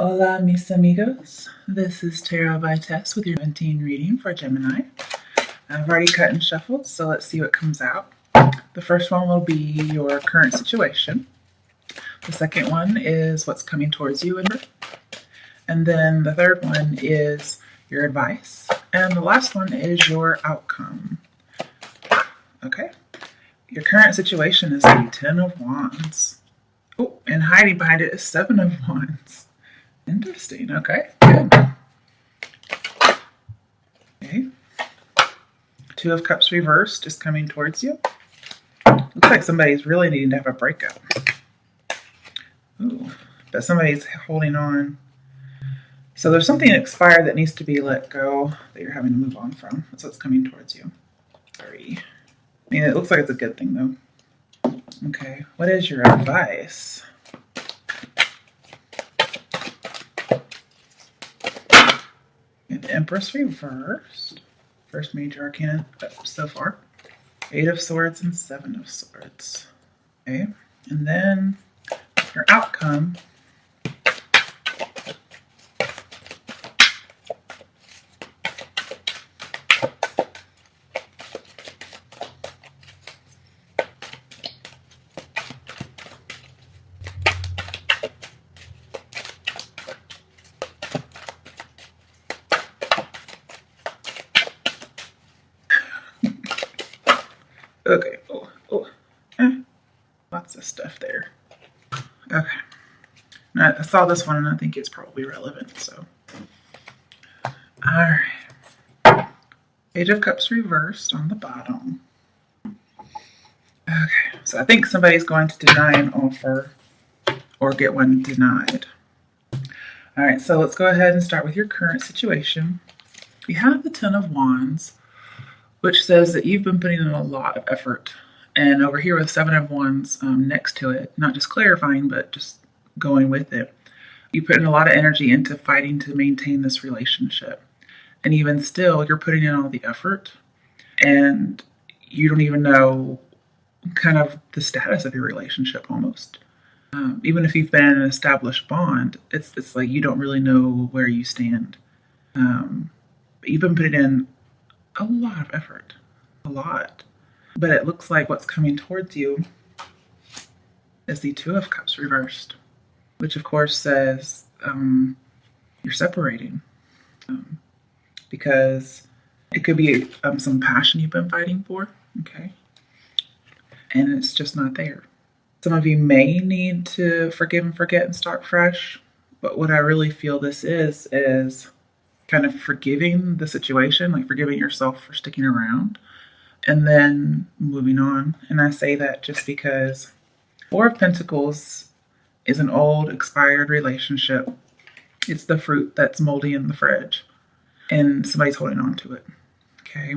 Hola, mis amigos. This is Tarot by Tess with your 17 reading for Gemini. I've already cut and shuffled, so let's see what comes out. The first one will be your current situation. The second one is what's coming towards you, and then the third one is your advice. And the last one is your outcome. Okay. Your current situation is the 10 of Wands. Oh, and hiding behind it is 7 of Wands. Interesting. Okay, good. Okay. 2 of Cups reversed is coming towards you. Looks like somebody's really needing to have a breakup. Ooh, but somebody's holding on. So there's something expired that needs to be let go that you're having to move on from. That's what's coming towards you. Sorry. I mean, it looks like it's a good thing, though. Okay, what is your advice? The Empress reversed. First major arcana so far. 8 of Swords and 7 of Swords. Okay, and then your outcome. Okay, lots of stuff there. Okay, now, I saw this one and I think it's probably relevant, so. All right. Page of Cups reversed on the bottom. Okay, so I think somebody's going to deny an offer or get one denied. All right, so let's go ahead and start with your current situation. You have the 10 of Wands, which says that you've been putting in a lot of effort. And over here with 7 of Wands next to it, not just clarifying, but just going with it. You put in a lot of energy into fighting to maintain this relationship. And even still, you're putting in all the effort. And you don't even know kind of the status of your relationship almost. Even if you've been in an established bond, it's like you don't really know where you stand. But you've been putting in a lot of effort, a lot. But it looks like what's coming towards you is the 2 of Cups reversed, which of course says you're separating. Because it could be some passion you've been fighting for, okay? And it's just not there. Some of you may need to forgive and forget and start fresh, but what I really feel this is kind of forgiving the situation, like forgiving yourself for sticking around, and then moving on. And I say that just because 4 of Pentacles is an old, expired relationship. It's the fruit that's moldy in the fridge, and somebody's holding on to it, okay?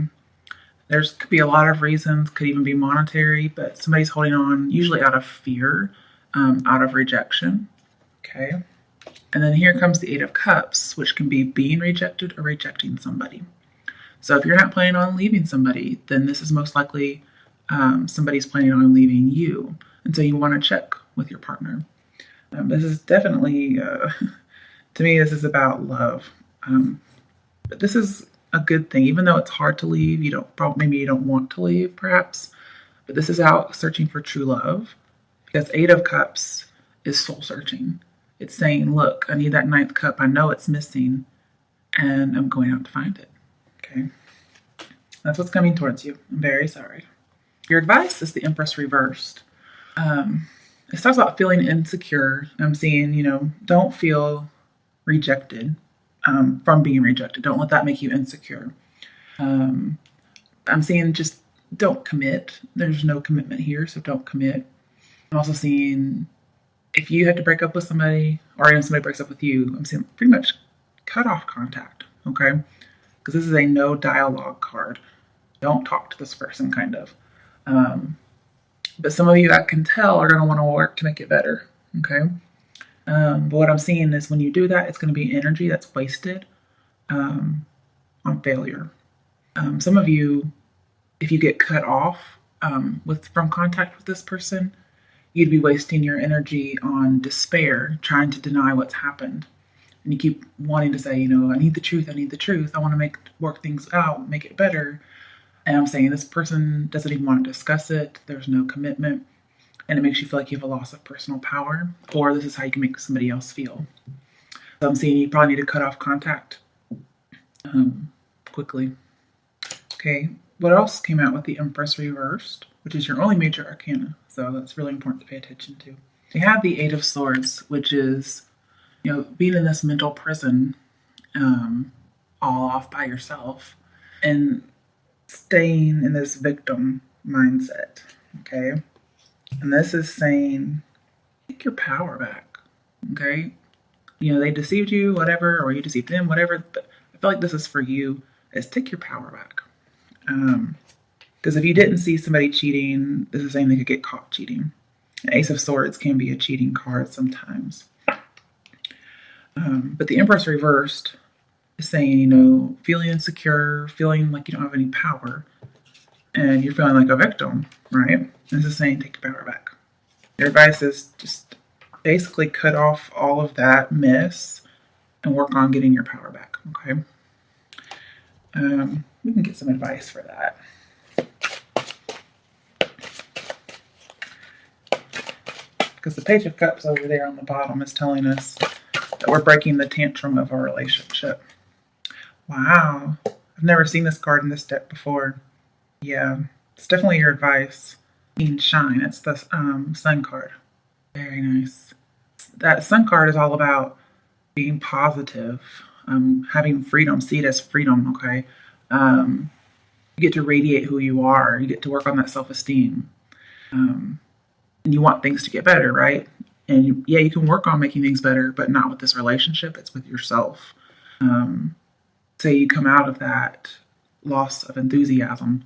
Could be a lot of reasons, could even be monetary, but somebody's holding on, usually out of fear, out of rejection, okay? And then here comes the 8 of Cups, which can be being rejected or rejecting somebody. So if you're not planning on leaving somebody, then this is most likely somebody's planning on leaving you. And so you want to check with your partner. This is definitely, to me, this is about love. But this is a good thing, even though it's hard to leave. Maybe you don't want to leave, perhaps. But this is out searching for true love. Because 8 of Cups is soul searching. It's saying, look, I need that 9th cup. I know it's missing, and I'm going out to find it. Okay. That's what's coming towards you. I'm very sorry. Your advice is the Empress reversed. It talks about feeling insecure. I'm seeing, don't feel rejected from being rejected. Don't let that make you insecure. I'm seeing just don't commit. There's no commitment here, so don't commit. I'm also seeing if you had to break up with somebody, or if somebody breaks up with you, I'm seeing pretty much cut off contact, okay? Because this is a no dialogue card. Don't talk to this person, kind of. But some of you, I can tell, are going to want to work to make it better, okay? But what I'm seeing is when you do that, it's going to be energy that's wasted on failure. Some of you, if you get cut off from contact with this person, you'd be wasting your energy on despair, trying to deny what's happened. and you keep wanting to say, you know, I need the truth, I need the truth, I want to work things out, make it better. And I'm saying this person doesn't even want to discuss it. There's no commitment. And it makes you feel like you have a loss of personal power, or this is how you can make somebody else feel. So I'm seeing you probably need to cut off contact quickly. Okay, what else came out with the Empress reversed, which is your only major arcana. So that's really important to pay attention to. We have the Eight of Swords, which is, you know, being in this mental prison, all off by yourself, and staying in this victim mindset. Okay. And this is saying, take your power back, okay? You know, they deceived you, whatever, or you deceived them, whatever, but I feel like this is for you, is take your power back. Because if you didn't see somebody cheating, this is saying they could get caught cheating. An Ace of Swords can be a cheating card sometimes. But the Empress reversed is saying, you know, feeling insecure, feeling like you don't have any power, and you're feeling like a victim, right? This is saying take your power back. Your advice is just basically cut off all of that mess and work on getting your power back, okay? We can get some advice for that. Because the Page of Cups over there on the bottom is telling us that we're breaking the tantrum of our relationship. Wow. I've never seen this card in this deck before. Yeah, it's definitely your advice. Being shine. It's the Sun card. Very nice. That Sun card is all about being positive, having freedom. See it as freedom, okay? You get to radiate who you are. You get to work on that self-esteem. And you want things to get better, right? And you can work on making things better, but not with this relationship. It's with yourself. Say you come out of that loss of enthusiasm.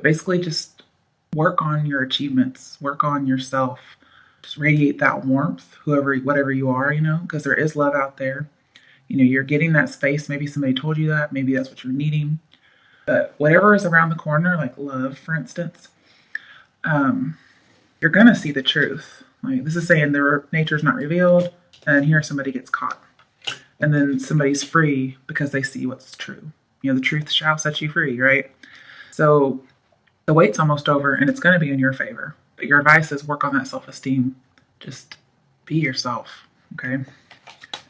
Basically just work on your achievements, work on yourself, just radiate that warmth, whatever you are, you know, because there is love out there. You know, you're getting that space. Maybe somebody told you that, maybe that's what you're needing, but whatever is around the corner, like love, for instance, you're going to see the truth. Like this is saying their nature's not revealed, and here somebody gets caught, and then somebody's free because they see what's true. You know, the truth shall set you free, right? So the wait's almost over and it's going to be in your favor. But your advice is work on that self-esteem. Just be yourself, okay?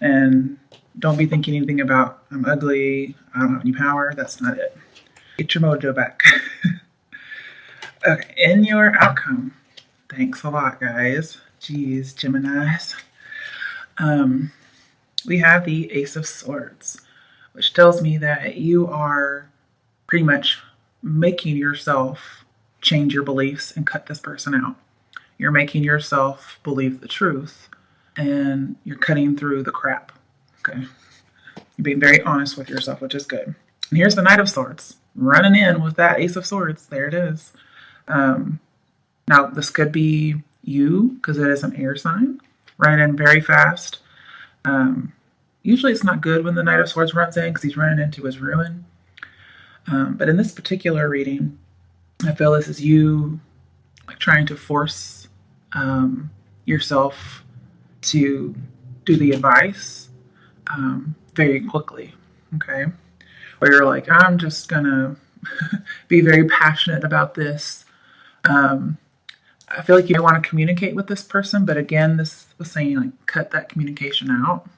And don't be thinking anything about, I'm ugly, I don't have any power. That's not it. Get your mojo back. Okay, in your outcome. Thanks a lot, guys. Jeez, Geminis. We have the Ace of Swords, which tells me that you are pretty much making yourself change your beliefs and cut this person out. You're making yourself believe the truth, and you're cutting through the crap, okay? You're being very honest with yourself, which is good. And here's the Knight of Swords, running in with that Ace of Swords. There it is. Now, this could be you, because it is an air sign, running in very fast. Usually it's not good when the Knight of Swords runs in because he's running into his ruin. But in this particular reading, I feel this is you trying to force yourself to do the advice very quickly, okay? Where you're like, I'm just gonna be very passionate about this. I feel like you want to communicate with this person, but again, this was saying like cut that communication out.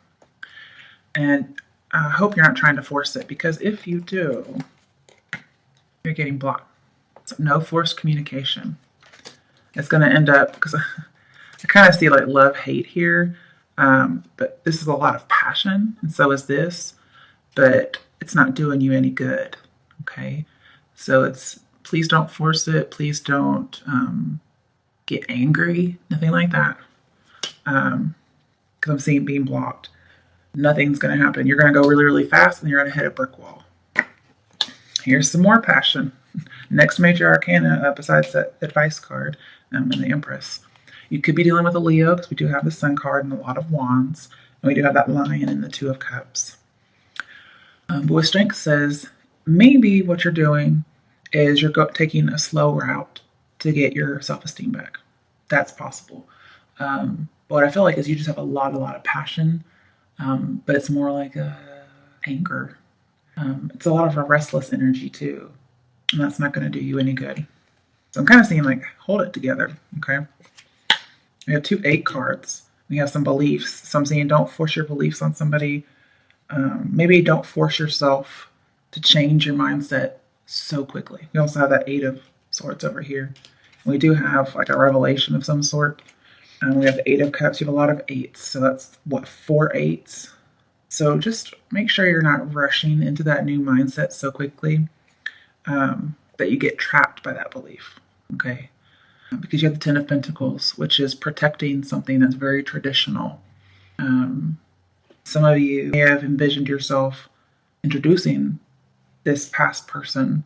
And I hope you're not trying to force it, because if you do, you're getting blocked. So no forced communication. It's going to end up, because I kind of see like love-hate here, but this is a lot of passion, and so is this, but it's not doing you any good, okay? So it's, please don't force it. Please don't get angry, nothing like that, because I'm seeing being blocked. Nothing's going to happen. You're going to go really, really fast, and you're going to hit a brick wall. Here's some more passion. Next major arcana, besides that advice card and the Empress. You could be dealing with a Leo, because we do have the Sun card and a lot of wands. And we do have that Lion and the Two of Cups. But with Strength says, maybe what you're doing is you're taking a slow route to get your self-esteem back. That's possible. But what I feel like is you just have a lot of passion. but it's more like anger. It's a lot of a restless energy too, and that's not going to do you any good. So I'm kind of seeing like hold it together, okay? We have 2 8 cards. We have some beliefs. So I'm saying don't force your beliefs on somebody. Maybe don't force yourself to change your mindset so quickly. We also have that 8 of Swords over here. We do have like a revelation of some sort. We have the 8 of Cups. You have a lot of 8s. So that's what, 4 8s. So just make sure you're not rushing into that new mindset so quickly that you get trapped by that belief. Okay? Because you have the 10 of Pentacles, which is protecting something that's very traditional. Some of you may have envisioned yourself introducing this past person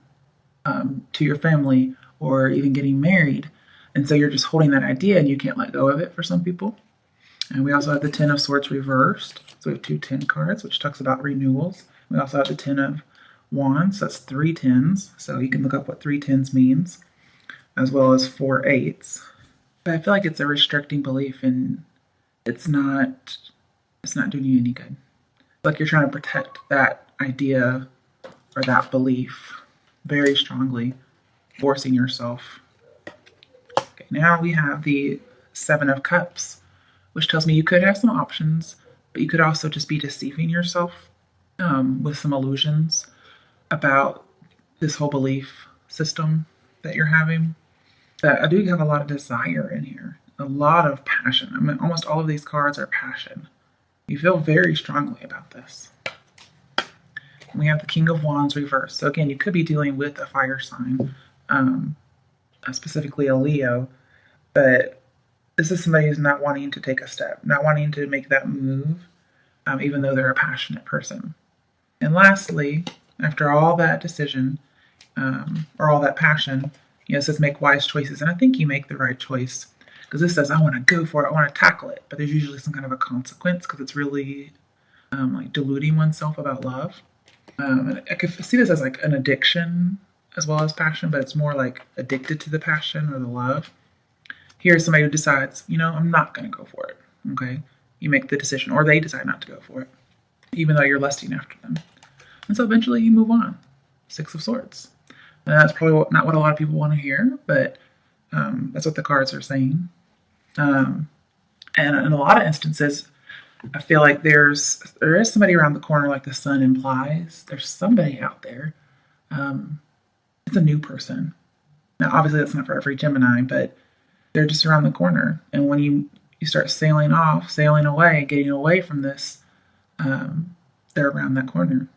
to your family or even getting married. And so you're just holding that idea and you can't let go of it for some people. And we also have the 10 of Swords reversed. So we have 2 10 cards, which talks about renewals. We also have the 10 of Wands. That's 3 10s. So you can look up what 3 10s means, as well as 4 8s. But I feel like it's a restricting belief and it's not doing you any good. Like you're trying to protect that idea or that belief very strongly, forcing yourself. Okay, now we have the 7 of Cups, which tells me you could have some options, but you could also just be deceiving yourself with some illusions about this whole belief system that you're having. But I do have a lot of desire in here, a lot of passion. I mean, almost all of these cards are passion. You feel very strongly about this. We have the King of Wands reversed. So again, you could be dealing with a fire sign, specifically a Leo, but this is somebody who's not wanting to take a step, not wanting to make that move, even though they're a passionate person. And lastly, after all that decision, or all that passion, it says make wise choices. And I think you make the right choice because this says, I want to go for it, I want to tackle it. But there's usually some kind of a consequence because it's really like deluding oneself about love. I could see this as like an addiction as well as passion, but it's more like addicted to the passion or the love. Here's somebody who decides, I'm not going to go for it. Okay. You make the decision, or they decide not to go for it, even though you're lusting after them. And so eventually you move on. 6 of Swords. And that's probably not what a lot of people want to hear, but that's what the cards are saying. And in a lot of instances, I feel like there is somebody around the corner, like the sun implies. There's somebody out there. It's a new person. Now, obviously, that's not for every Gemini, but they're just around the corner. And when you start sailing away, getting away from this, they're around that corner.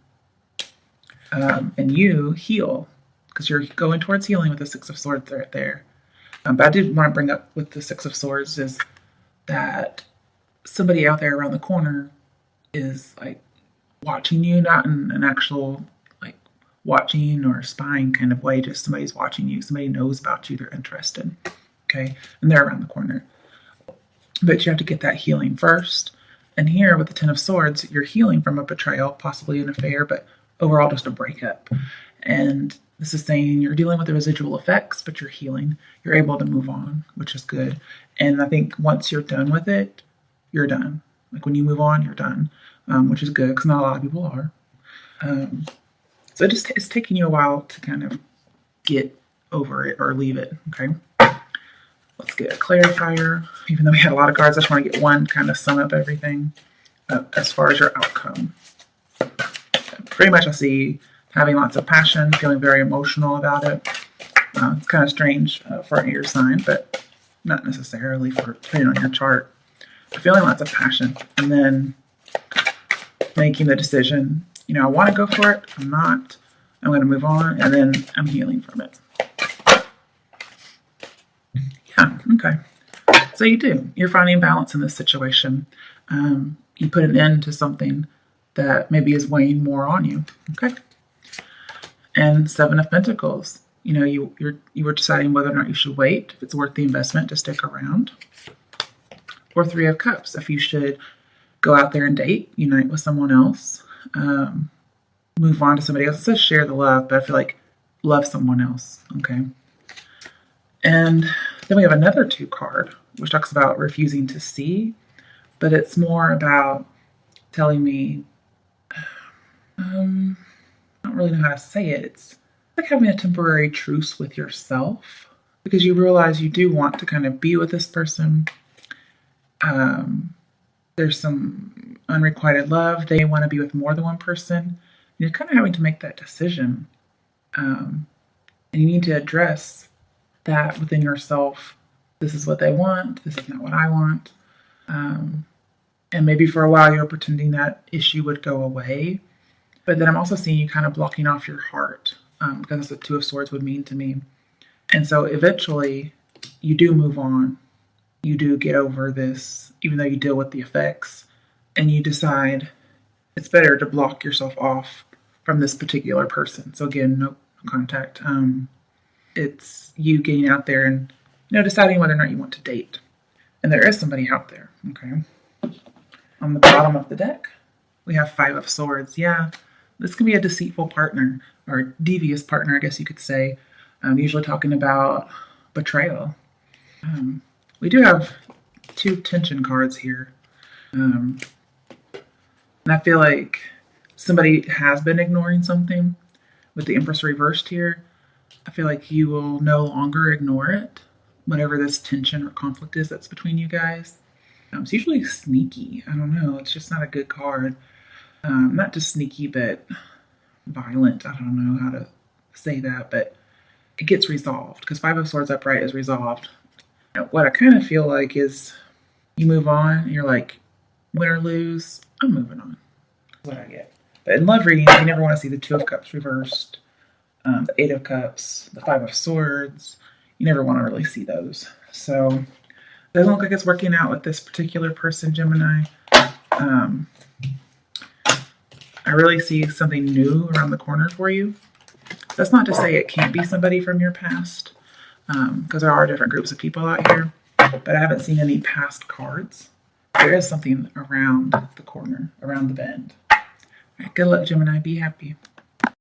And you heal because you're going towards healing with the 6 of Swords right there. But I did want to bring up with the 6 of Swords is that somebody out there around the corner is like watching you, not in an actual like watching or spying kind of way, just somebody's watching you. Somebody knows about you, they're interested. Okay. And they're around the corner. But you have to get that healing first. And here with the 10 of Swords, you're healing from a betrayal, possibly an affair, but overall just a breakup. And this is saying you're dealing with the residual effects, but you're healing. You're able to move on, which is good. And I think once you're done with it, you're done. Like when you move on, you're done, which is good because not a lot of people are. So it's taking you a while to kind of get over it or leave it, okay? Let's get a clarifier. Even though we had a lot of cards, I just want to get one kind of sum up everything as far as your outcome. Pretty much I see having lots of passion, feeling very emotional about it. It's kind of strange for an air sign, but not necessarily for depending on your chart. Feeling lots of passion and then making the decision, I want to go for it. I'm not. I'm going to move on and then I'm healing from it. Yeah, okay. So you do. You're finding balance in this situation. You put an end to something that maybe is weighing more on you. Okay. And 7 of Pentacles. You were deciding whether or not you should wait, if it's worth the investment to stick around. Or 3 of Cups, if you should go out there and date, unite with someone else, move on to somebody else. It says share the love, but I feel like love someone else, okay? And then we have another 2 card, which talks about refusing to see, but it's more about telling me, I don't really know how to say it. It's like having a temporary truce with yourself because you realize you do want to kind of be with this person. There's some unrequited love. They want to be with more than one person. You're kind of having to make that decision. And you need to address that within yourself. This is what they want. This is not what I want. And maybe for a while you're pretending that issue would go away. But then I'm also seeing you kind of blocking off your heart because that's what Two of Swords would mean to me. And so eventually you do move on. You do get over this, even though you deal with the effects. And you decide it's better to block yourself off from this particular person. So again, no contact. It's you getting out there and deciding whether or not you want to date. And there is somebody out there, okay? On the bottom of the deck, we have Five of Swords. Yeah, this can be a deceitful partner or devious partner, I guess you could say. Usually talking about betrayal. We do have 2 tension cards here. And I feel like somebody has been ignoring something. With the Empress reversed here, I feel like you will no longer ignore it, whatever this tension or conflict is that's between you guys. It's usually sneaky. I don't know. It's just not a good card. Not just sneaky, but violent. I don't know how to say that, but it gets resolved because Five of Swords upright is resolved. What I kind of feel like is you move on and you're like, win or lose, I'm moving on. That's what I get. But in love readings, you never want to see the Two of Cups reversed, the Eight of Cups, the Five of Swords. You never want to really see those. So it doesn't look like it's working out with this particular person, Gemini. I really see something new around the corner for you. That's not to say it can't be somebody from your past, because there are different groups of people out here, but I haven't seen any past cards. There is something around the corner, around the bend. All right, good luck, Gemini. Be happy.